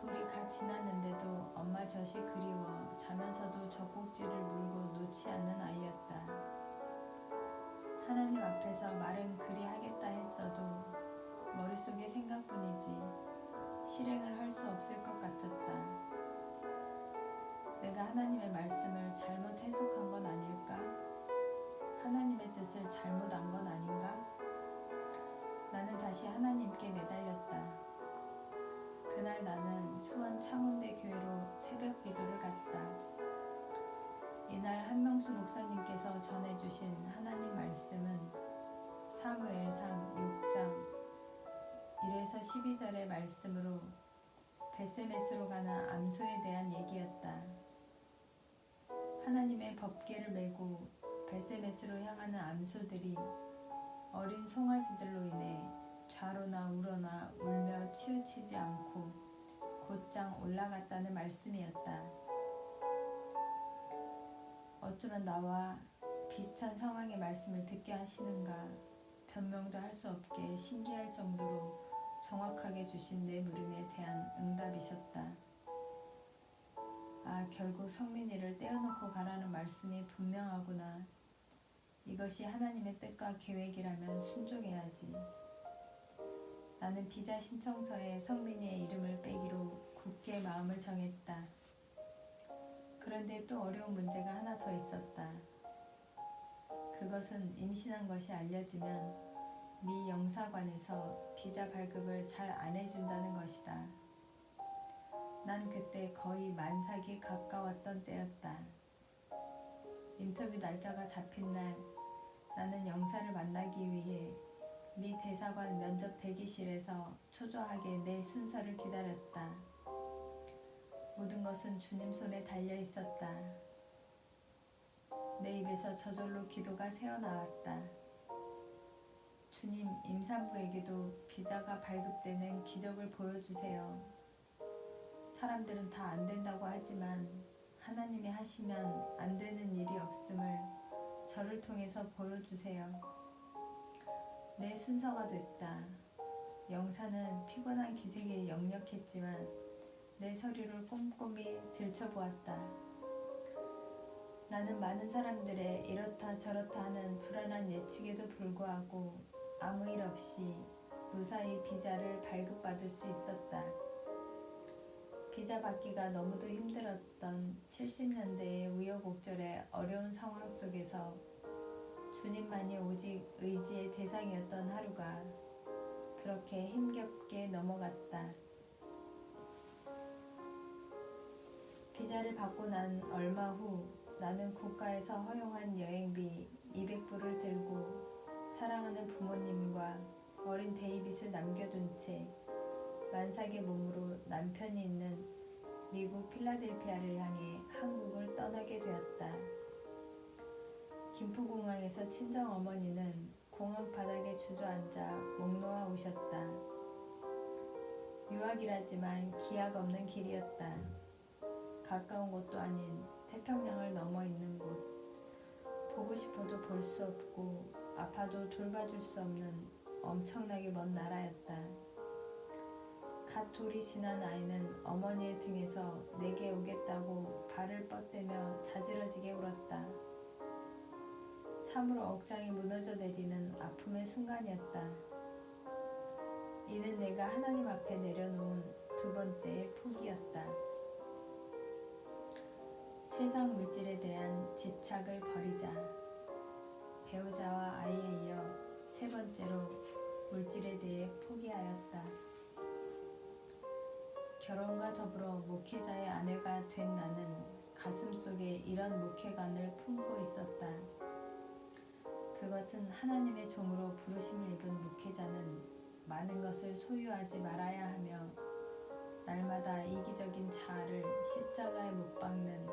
돌이 갓 지났는데도 엄마 젖이 그리워 자면서도 젖꼭지를 물고 놓지 않는 아이였다. 하나님 앞에서 말은 그리 하겠다 했어도 머릿속의 생각뿐이지 실행을 할 수 없을 것 같았다. 내가 하나님의 말씀을 잘못 해석한 건 아닐까? 하나님의 뜻을 잘못 안 건 아닌가? 나는 다시 하나님께 매달렸다. 그날 나는 수원 창원대 교회로 새벽 기도를 갔다. 이날 한명수 목사님께서 전해주신 하나님 말씀은 사무엘상 6장 1에서 12절의 말씀으로 베세메스로 가는 암소에 대한 얘기였다. 하나님의 법궤를 메고 베세메스로 향하는 암소들이 어린 송아지들로 인해 좌로나 우로나 울며 치우치지 않고 곧장 올라갔다는 말씀이었다. 어쩌면 나와 비슷한 상황의 말씀을 듣게 하시는가 변명도 할 수 없게 신기할 정도로 정확하게 주신 내 물음에 대한 응답이셨다. 아, 결국 성민이를 떼어놓고 가라는 말씀이 분명하구나. 이것이 하나님의 뜻과 계획이라면 순종해야지. 나는 비자 신청서에 성민이의 이름을 빼기로 굳게 마음을 정했다. 그런데 또 어려운 문제가 하나 더 있었다. 그것은 임신한 것이 알려지면 미 영사관에서 비자 발급을 잘 안 해준다는 것이다. 난 그때 거의 만삭이 가까웠던 때였다. 인터뷰 날짜가 잡힌 날 나는 영사를 만나기 위해 미 대사관 면접 대기실에서 초조하게 내 순서를 기다렸다. 모든 것은 주님 손에 달려 있었다. 내 입에서 저절로 기도가 새어나왔다. 주님, 임산부에게도 비자가 발급되는 기적을 보여주세요. 사람들은 다 안 된다고 하지만 하나님이 하시면 안 되는 일이 없음을 저를 통해서 보여주세요. 내 순서가 됐다. 영사는 피곤한 기색에 역력했지만 내 서류를 꼼꼼히 들춰보았다. 나는 많은 사람들의 이렇다 저렇다 하는 불안한 예측에도 불구하고 아무 일 없이 무사히 비자를 발급받을 수 있었다. 비자 받기가 너무도 힘들었던 70년대의 우여곡절의 어려운 상황 속에서 주님만이 오직 의지의 대상이었던 하루가 그렇게 힘겹게 넘어갔다. 비자를 받고 난 얼마 후 나는 국가에서 허용한 여행비 200불을 들고 사랑하는 부모님과 어린 데이빗을 남겨둔 채 만삭의 몸으로 남편이 있는 미국 필라델피아를 향해 한국을 떠나게 되었다. 김포공항에서 친정어머니는 공항 바닥에 주저앉아 목 놓아 오셨다. 유학이라지만 기약 없는 길이었다. 가까운 곳도 아닌 태평양을 넘어 있는 곳. 보고 싶어도 볼 수 없고 아파도 돌봐줄 수 없는 엄청나게 먼 나라였다. 갓 돌이 지난 아이는 어머니의 등에서 내게 오겠다고 발을 뻗대며 자지러지게 울었다. 참으로 억장이 무너져 내리는 아픔의 순간이었다. 이는 내가 하나님 앞에 내려놓은 두 번째의 포기였다. 세상 물질에 대한 집착을 버리자. 배우자와 아이에 이어 세 번째로 물질에 대해 포기하였다. 결혼과 더불어 목회자의 아내가 된 나는 가슴속에 이런 목회관을 품고 있었다. 그것은 하나님의 종으로 부르심을 입은 목회자는 많은 것을 소유하지 말아야 하며 날마다 이기적인 자아를 십자가에 못 박는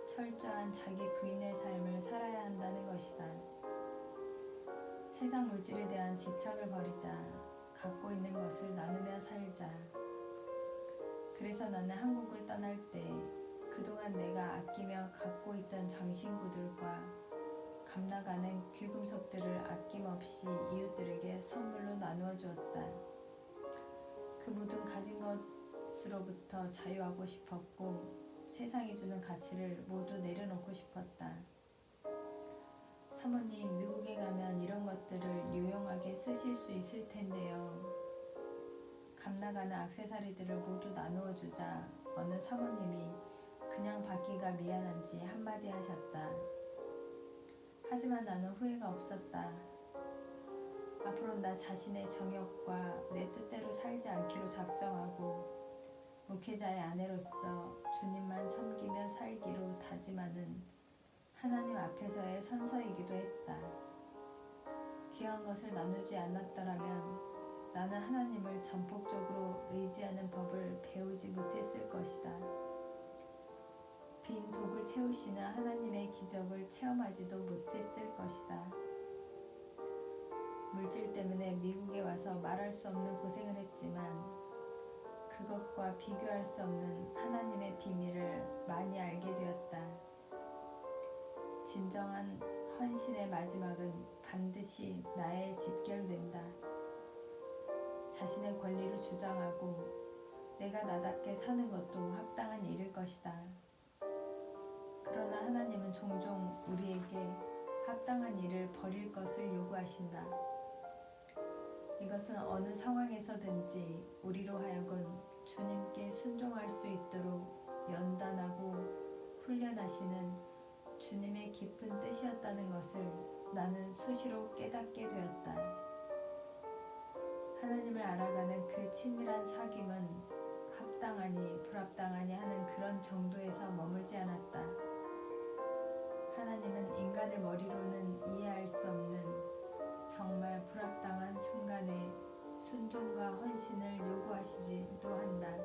철저한 자기 부인의 삶을 살아야 한다는 것이다. 세상 물질에 대한 집착을 버리자. 갖고 있는 것을 나누며 살자. 그래서 나는 한국을 떠날 때 그동안 내가 아끼며 갖고 있던 장신구들과 값나가는 귀금속들을 아낌없이 이웃들에게 선물로 나누어 주었다. 그 모든 가진 것으로부터 자유하고 싶었고 세상이 주는 가치를 모두 내려놓고 싶었다. 사모님, 미국에 가면 이런 것들을 유용하게 쓰실 수 있을 텐데요. 값나가는 액세서리들을 모두 나누어 주자 어느 사모님이 그냥 받기가 미안한지 한마디 하셨다. 하지만 나는 후회가 없었다. 앞으로 나 자신의 정욕과 내 뜻대로 살지 않기로 작정하고 목회자의 아내로서 주님만 섬기며 살기로 다짐하는 하나님 앞에서의 선서이기도 했다. 귀한 것을 나누지 않았더라면 나는 하나님을 전폭적으로 의지하는 법을 배우지 못했을 것이다. 빈 독을 채우시는 하나님의 기적을 체험하지도 못했을 것이다. 물질 때문에 미국에 와서 말할 수 없는 고생을 했지만 그것과 비교할 수 없는 하나님의 비밀을 많이 알게 되었다. 진정한 헌신의 마지막은 반드시 나에 집결된다. 자신의 권리를 주장하고 내가 나답게 사는 것도 합당한 일일 것이다. 그러나 하나님은 종종 우리에게 합당한 일을 버릴 것을 요구하신다. 이것은 어느 상황에서든지 우리로 하여금 주님께 순종할 수 있도록 연단하고 훈련하시는 주님의 깊은 뜻이었다는 것을 나는 수시로 깨닫게 되었다. 하나님을 알아가는 그 친밀한 사귐은 합당하니 불합당하니 하는 그런 정도에서 머물지 않았다. 하나님은 인간의 머리로는 이해할 수 없는 정말 불합당한 순간에 순종과 헌신을 요구하시지도 한다.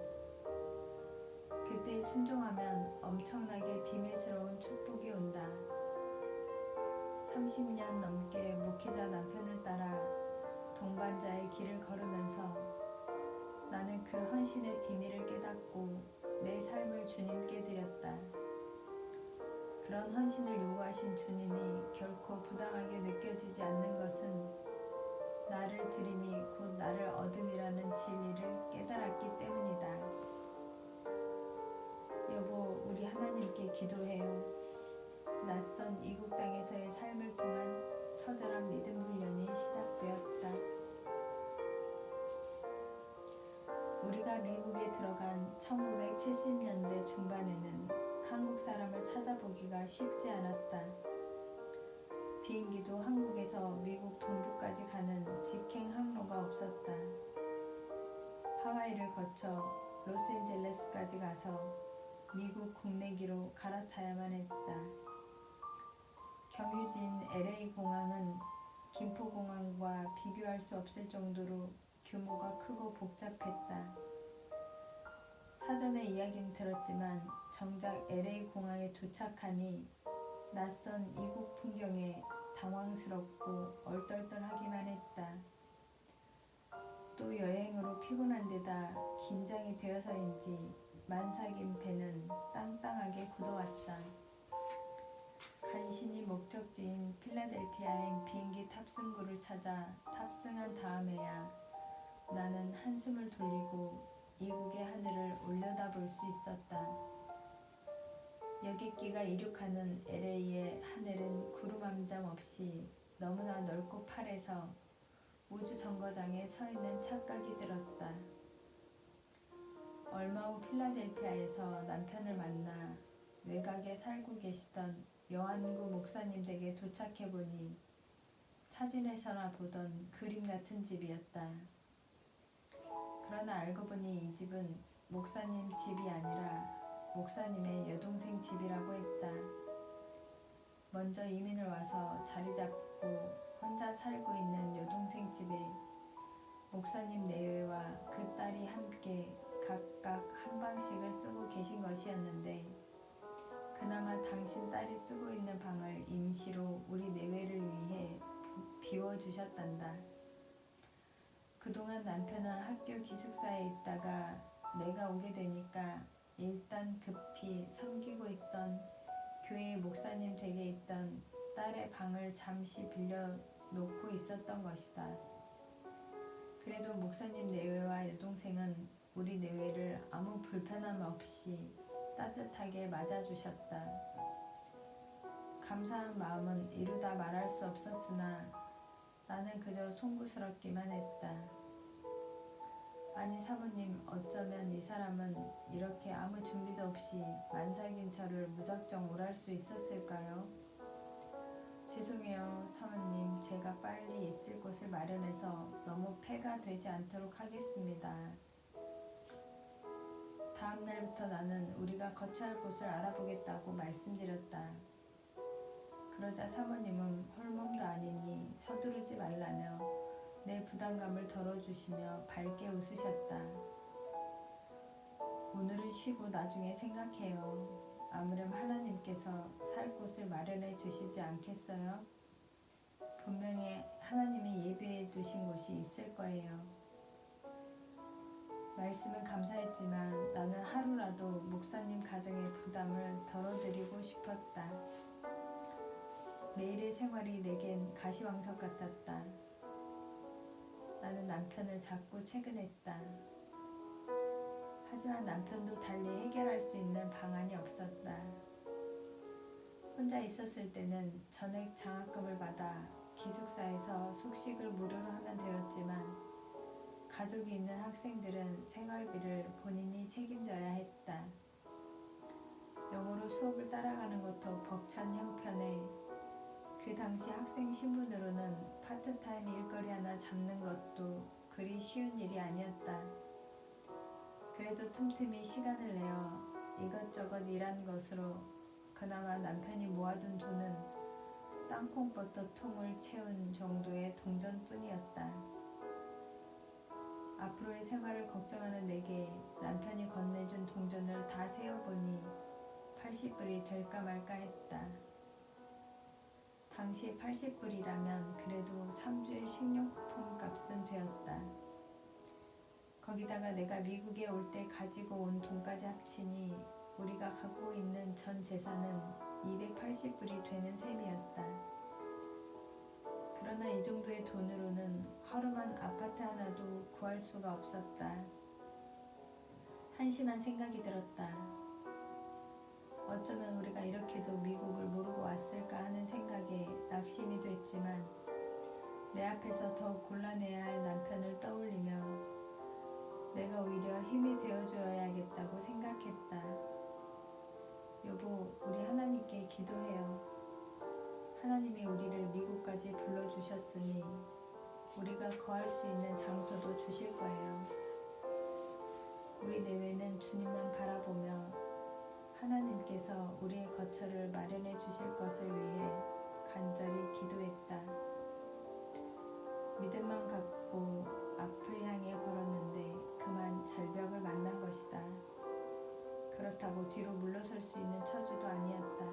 그때 순종하면 엄청나게 비밀스러운 축복이 온다. 30년 넘게 목회자 남편을 따라 동반자의 길을 걸으면서 나는 그 헌신의 비밀을 깨닫고 내 삶을 주님께 드렸다. 그런 헌신을 요구하신 주님이 결코 부당하게 느껴지지 않는 것은 나를 드림이 곧 나를 얻음이라는 진리를 깨달았기 때문이다. 여보, 우리 하나님께 기도해요. 낯선 이국 땅에서의 삶을 통한 처절한 믿음 훈련이 시작되었다. 우리가 미국에 들어간 1970년대 중반에는 한국 사람을 찾아보기가 쉽지 않았다. 비행기도 한국에서 미국 동부까지 가는 직행 항로가 없었다. 하와이를 거쳐 로스앤젤레스까지 가서 미국 국내기로 갈아타야만 했다. 경유지인 LA 공항은 김포공항과 비교할 수 없을 정도로 규모가 크고 복잡했다. 사전에 이야기는 들었지만 정작 LA 공항에 도착하니 낯선 이국 풍경에 당황스럽고 얼떨떨하기만 했다. 또 여행으로 피곤한 데다 긴장이 되어서인지 만삭인 배는 땅땅하게 굳어왔다. 간신히 목적지인 필라델피아행 비행기 탑승구를 찾아 탑승한 다음에야 나는 한숨을 돌리고 이국의 하늘을 올려다볼 수 있었다. 여객기가 이륙하는 LA의 하늘은 구름 한 점 없이 너무나 넓고 파래서 우주정거장에 서 있는 착각이 들었다. 얼마 후 필라델피아에서 남편을 만나 외곽에 살고 계시던 여한구 목사님 댁에 도착해보니 사진에서나 보던 그림 같은 집이었다. 그러나 알고 보니 이 집은 목사님 집이 아니라 목사님의 여동생 집이라고 했다. 먼저 이민을 와서 자리 잡고 혼자 살고 있는 여동생 집에 목사님 내외와 그 딸이 함께 각각 한 방씩을 쓰고 계신 것이었는데 그나마 당신 딸이 쓰고 있는 방을 임시로 우리 내외를 위해 비워주셨단다. 그동안 남편은 학교 기숙사에 있다가 내가 오게 되니까 일단 급히 섬기고 있던 교회 목사님 댁에 있던 딸의 방을 잠시 빌려놓고 있었던 것이다. 그래도 목사님 내외와 여동생은 우리 내외를 아무 불편함 없이 따뜻하게 맞아주셨다. 감사한 마음은 이루다 말할 수 없었으나 나는 그저 송구스럽기만 했다. 아니 사모님, 어쩌면 이 사람은 이렇게 아무 준비도 없이 만삭인 저를 무작정 오랄 수 있었을까요? 죄송해요 사모님, 제가 빨리 있을 곳을 마련해서 너무 폐가 되지 않도록 하겠습니다. 다음 날부터 나는 우리가 거처할 곳을 알아보겠다고 말씀드렸다. 그러자 사모님은 홀몸도 아니니 서두르지 말라며 내 부담감을 덜어주시며 밝게 웃으셨다. 오늘은 쉬고 나중에 생각해요. 아무렴 하나님께서 살 곳을 마련해 주시지 않겠어요? 분명히 하나님이 예비해 두신 곳이 있을 거예요. 말씀은 감사했지만 나는 하루라도 목사님 가정의 부담을 덜어드리고 싶었다. 매일의 생활이 내겐 가시방석 같았다. 나는 남편을 자꾸 채근했다. 하지만 남편도 달리 해결할 수 있는 방안이 없었다. 혼자 있었을 때는 전액 장학금을 받아 기숙사에서 숙식을 무료로 하면 되었지만 가족이 있는 학생들은 생활비를 본인이 책임져야 했다. 영어로 수업을 따라가는 것도 벅찬 형편에 그 당시 학생 신분으로는 파트타임 일거리 하나 잡는 것도 그리 쉬운 일이 아니었다. 그래도 틈틈이 시간을 내어 이것저것 일한 것으로 그나마 남편이 모아둔 돈은 땅콩버터 통을 채운 정도의 동전뿐이었다. 앞으로의 생활을 걱정하는 내게 남편이 건네준 동전을 다 세어보니 80불이 될까 말까 했다. 당시 80불이라면 그래도 3주의 식료품 값은 되었다. 거기다가 내가 미국에 올 때 가지고 온 돈까지 합치니 우리가 갖고 있는 전 재산은 280불이 되는 셈이었다. 그러나 이 정도의 돈으로는 하루만 아파트 하나도 구할 수가 없었다. 한심한 생각이 들었다. 어쩌면 우리가 이렇게도 미국을 모르고 왔을까 하는 생각에 낙심이 됐지만 내 앞에서 더 곤란해야 할 남편을 떠올리며 내가 오히려 힘이 되어줘야겠다고 생각했다. 여보, 우리 하나님께 기도해요. 하나님이 우리를 미국까지 불러주셨으니 우리가 거할 수 있는 장소도 주실 거예요. 우리 내외는 주님만 바라보며 하나님께서 우리의 거처를 마련해 주실 것을 위해 간절히 기도했다. 믿음만 갖고 앞을 향해 걸었는데 그만 절벽을 만난 것이다. 그렇다고 뒤로 물러설 수 있는 처지도 아니었다.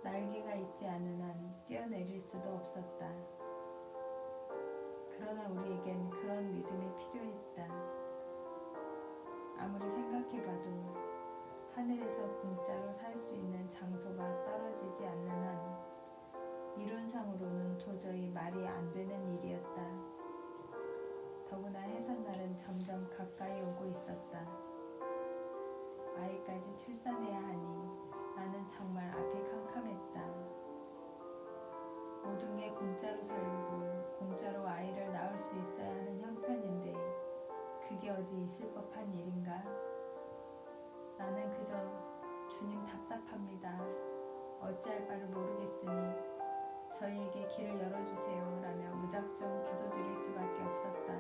날개가 있지 않은 한 뛰어내릴 수도 없었다. 그러나 우리에겐 그런 믿음이 필요했다. 아무리 생각해봐도 하늘에서 공짜로 살 수 있는 장소가 떨어지지 않는 한 이론상으로는 도저히 말이 안 되는 일이었다. 더구나 해산날은 점점 가까이 오고 있었다. 아이까지 출산해야 하니 나는 정말 앞이 캄캄했다. 모든 게 공짜로 살고 공짜로 아이를 낳을 수 있어야 하는 형편인데 그게 어디 있을 법한 일인가? 나는 그저 주님 답답합니다. 어찌할 바를 모르겠으니 저희에게 길을 열어주세요 라며 무작정 기도드릴 수밖에 없었다.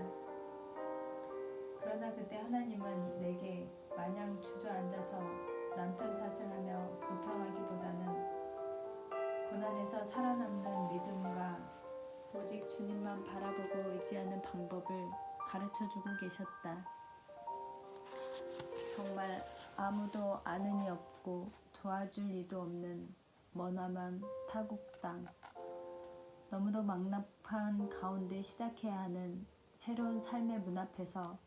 그러나 그때 하나님은 내게 마냥 주저앉아서 남편 탓을 하며 불평하기보다는 고난에서 살아남는 믿음과 오직 주님만 바라보고 의지하는 방법을 가르쳐주고 계셨다. 정말 아무도 아는 이 없고 도와줄 이도 없는 머나먼 타국 땅. 너무도 막막한 가운데 시작해야 하는 새로운 삶의 문 앞에서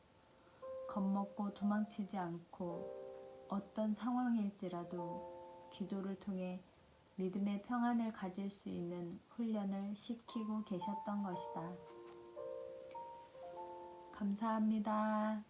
겁먹고 도망치지 않고 어떤 상황일지라도 기도를 통해 믿음의 평안을 가질 수 있는 훈련을 시키고 계셨던 것이다. 감사합니다.